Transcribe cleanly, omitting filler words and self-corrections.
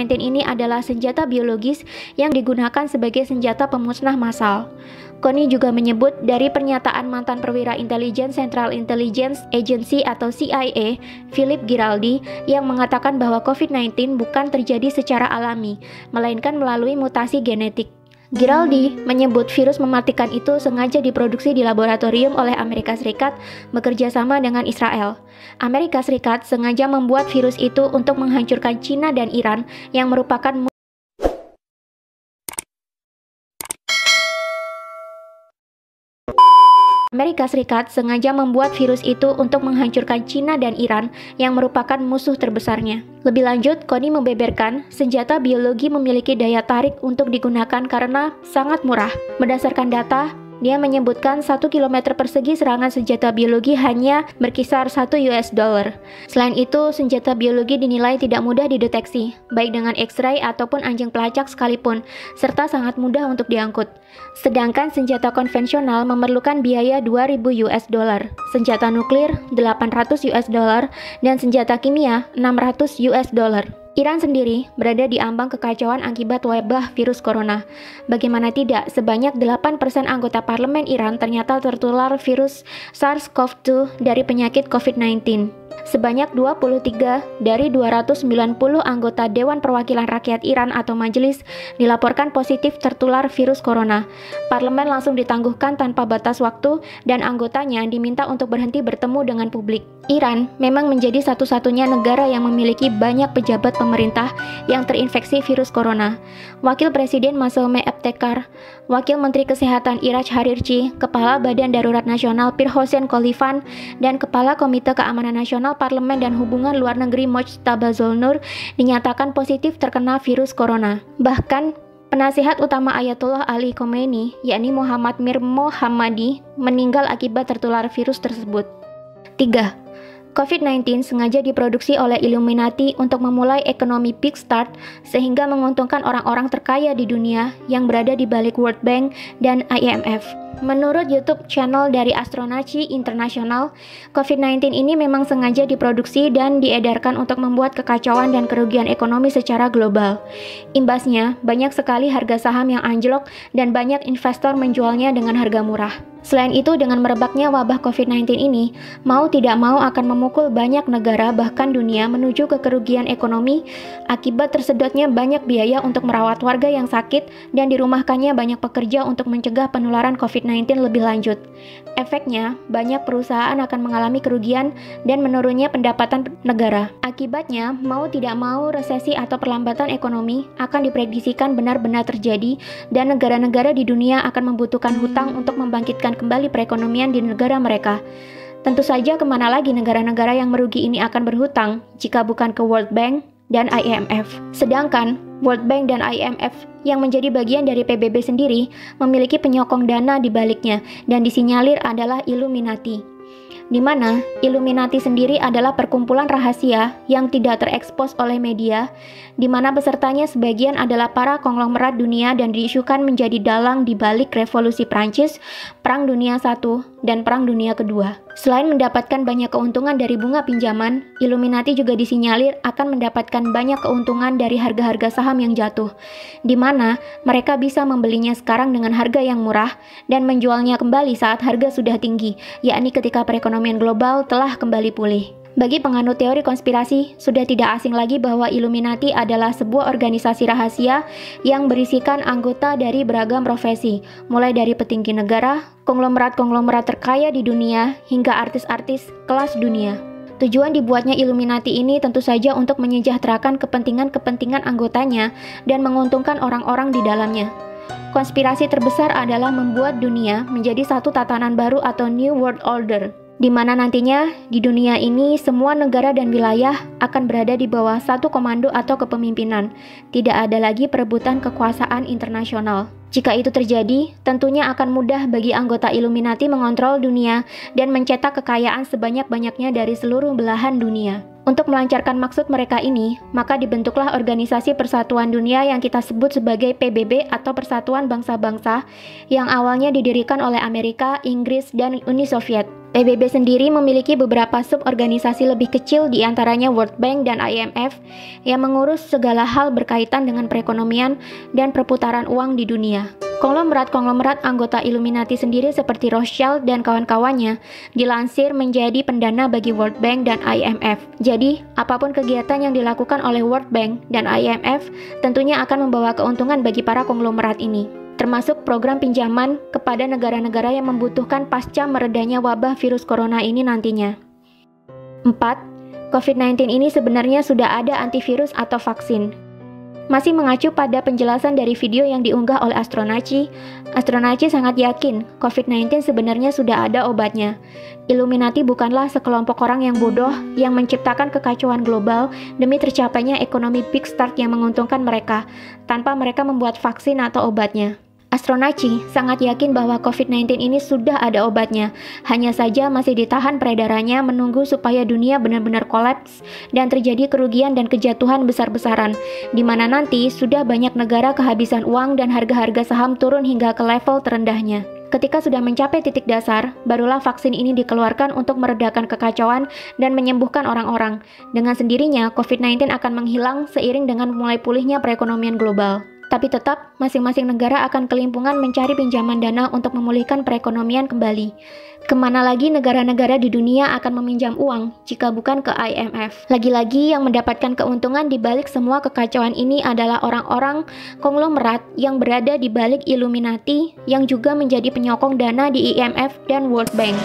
COVID-19 ini adalah senjata biologis yang digunakan sebagai senjata pemusnah massal. Connie juga menyebut dari pernyataan mantan perwira intelijen Central Intelligence Agency atau CIA, Philip Giraldi, yang mengatakan bahwa COVID-19 bukan terjadi secara alami, melainkan melalui mutasi genetik. Giraldi menyebut virus mematikan itu sengaja diproduksi di laboratorium oleh Amerika Serikat bekerja sama dengan Israel. Amerika Serikat sengaja membuat virus itu untuk menghancurkan China dan Iran yang merupakan Amerika Serikat sengaja membuat virus itu untuk menghancurkan China dan Iran yang merupakan musuh terbesarnya. Lebih lanjut, Connie membeberkan, senjata biologi memiliki daya tarik untuk digunakan karena sangat murah. Berdasarkan data, dia menyebutkan 1 km persegi serangan senjata biologi hanya berkisar $1. Selain itu, senjata biologi dinilai tidak mudah dideteksi, baik dengan X-ray ataupun anjing pelacak sekalipun, serta sangat mudah untuk diangkut. Sedangkan senjata konvensional memerlukan biaya $2.000, senjata nuklir $800, dan senjata kimia $600. Iran sendiri berada di ambang kekacauan akibat wabah virus corona. Bagaimana tidak, sebanyak 8% anggota parlemen Iran ternyata tertular virus SARS-CoV-2 dari penyakit COVID-19. Sebanyak 23 dari 290 anggota Dewan Perwakilan Rakyat Iran atau majelis dilaporkan positif tertular virus corona. Parlemen langsung ditangguhkan tanpa batas waktu dan anggotanya diminta untuk berhenti bertemu dengan publik. Iran memang menjadi satu-satunya negara yang memiliki banyak pejabat pemerintah yang terinfeksi virus corona. Wakil Presiden Masoumeh Ebtekar, Wakil Menteri Kesehatan Iraj Harirchi, Kepala Badan Darurat Nasional Pir Hossein Khalifan, dan Kepala Komite Keamanan Nasional Parlemen dan Hubungan Luar Negeri Mojtaba Zolnur dinyatakan positif terkena virus corona. Bahkan, penasihat utama Ayatollah Ali Khomeini, yakni Muhammad Mir Mohammadi, meninggal akibat tertular virus tersebut. 3. COVID-19 sengaja diproduksi oleh Illuminati untuk memulai ekonomi Big Start sehingga menguntungkan orang-orang terkaya di dunia yang berada di balik World Bank dan IMF. Menurut YouTube channel dari Astronaci International, COVID-19 ini memang sengaja diproduksi dan diedarkan untuk membuat kekacauan dan kerugian ekonomi secara global. Imbasnya, banyak sekali harga saham yang anjlok dan banyak investor menjualnya dengan harga murah. Selain itu, dengan merebaknya wabah COVID-19 ini, mau tidak mau akan memukul banyak negara bahkan dunia menuju ke kerugian ekonomi akibat tersedotnya banyak biaya untuk merawat warga yang sakit dan dirumahkannya banyak pekerja untuk mencegah penularan COVID-19 lebih lanjut. Efeknya, banyak perusahaan akan mengalami kerugian dan menurunnya pendapatan negara. Akibatnya, mau tidak mau resesi atau perlambatan ekonomi akan diprediksikan benar-benar terjadi dan negara-negara di dunia akan membutuhkan hutang untuk membangkitkan kembali perekonomian di negara mereka. Tentu saja kemana lagi negara-negara yang merugi ini akan berhutang jika bukan ke World Bank dan IMF. Sedangkan World Bank dan IMF yang menjadi bagian dari PBB sendiri memiliki penyokong dana di baliknya dan disinyalir adalah Illuminati, di mana Illuminati sendiri adalah perkumpulan rahasia yang tidak terekspos oleh media, di mana pesertanya sebagian adalah para konglomerat dunia dan diisukan menjadi dalang di balik revolusi Prancis, Perang Dunia I, dan Perang Dunia Kedua. Selain mendapatkan banyak keuntungan dari bunga pinjaman, Illuminati juga disinyalir akan mendapatkan banyak keuntungan dari harga-harga saham yang jatuh, di mana mereka bisa membelinya sekarang dengan harga yang murah dan menjualnya kembali saat harga sudah tinggi, yakni ketika perekonomian global telah kembali pulih. Bagi penganut teori konspirasi, sudah tidak asing lagi bahwa Illuminati adalah sebuah organisasi rahasia yang berisikan anggota dari beragam profesi, mulai dari petinggi negara, konglomerat-konglomerat terkaya di dunia, hingga artis-artis kelas dunia. Tujuan dibuatnya Illuminati ini tentu saja untuk menyejahterakan kepentingan-kepentingan anggotanya dan menguntungkan orang-orang di dalamnya. Konspirasi terbesar adalah membuat dunia menjadi satu tatanan baru atau New World Order, di mana nantinya di dunia ini semua negara dan wilayah akan berada di bawah satu komando atau kepemimpinan. Tidak ada lagi perebutan kekuasaan internasional. Jika itu terjadi, tentunya akan mudah bagi anggota Illuminati mengontrol dunia dan mencetak kekayaan sebanyak-banyaknya dari seluruh belahan dunia. Untuk melancarkan maksud mereka ini, maka dibentuklah Organisasi Persatuan Dunia yang kita sebut sebagai PBB atau Persatuan Bangsa-Bangsa yang awalnya didirikan oleh Amerika, Inggris, dan Uni Soviet. PBB sendiri memiliki beberapa suborganisasi lebih kecil, di antaranya World Bank dan IMF, yang mengurus segala hal berkaitan dengan perekonomian dan perputaran uang di dunia. Konglomerat-konglomerat anggota Illuminati sendiri seperti Rothschild dan kawan-kawannya dilansir menjadi pendana bagi World Bank dan IMF. Jadi, apapun kegiatan yang dilakukan oleh World Bank dan IMF tentunya akan membawa keuntungan bagi para konglomerat ini, termasuk program pinjaman kepada negara-negara yang membutuhkan pasca meredanya wabah virus corona ini nantinya. 4. COVID-19 ini sebenarnya sudah ada antivirus atau vaksin. Masih mengacu pada penjelasan dari video yang diunggah oleh Astronaci sangat yakin COVID-19 sebenarnya sudah ada obatnya. Illuminati bukanlah sekelompok orang yang bodoh yang menciptakan kekacauan global demi tercapainya ekonomi big start yang menguntungkan mereka, tanpa mereka membuat vaksin atau obatnya. Astronaci sangat yakin bahwa COVID-19 ini sudah ada obatnya, hanya saja masih ditahan peredarannya menunggu supaya dunia benar-benar kolaps dan terjadi kerugian dan kejatuhan besar-besaran, di mana nanti sudah banyak negara kehabisan uang dan harga-harga saham turun hingga ke level terendahnya. Ketika sudah mencapai titik dasar, barulah vaksin ini dikeluarkan untuk meredakan kekacauan dan menyembuhkan orang-orang. Dengan sendirinya, COVID-19 akan menghilang seiring dengan mulai pulihnya perekonomian global. Tapi tetap, masing-masing negara akan kelimpungan mencari pinjaman dana untuk memulihkan perekonomian kembali. Kemana lagi negara-negara di dunia akan meminjam uang jika bukan ke IMF? Lagi-lagi yang mendapatkan keuntungan di balik semua kekacauan ini adalah orang-orang konglomerat yang berada di balik Illuminati yang juga menjadi penyokong dana di IMF dan World Bank.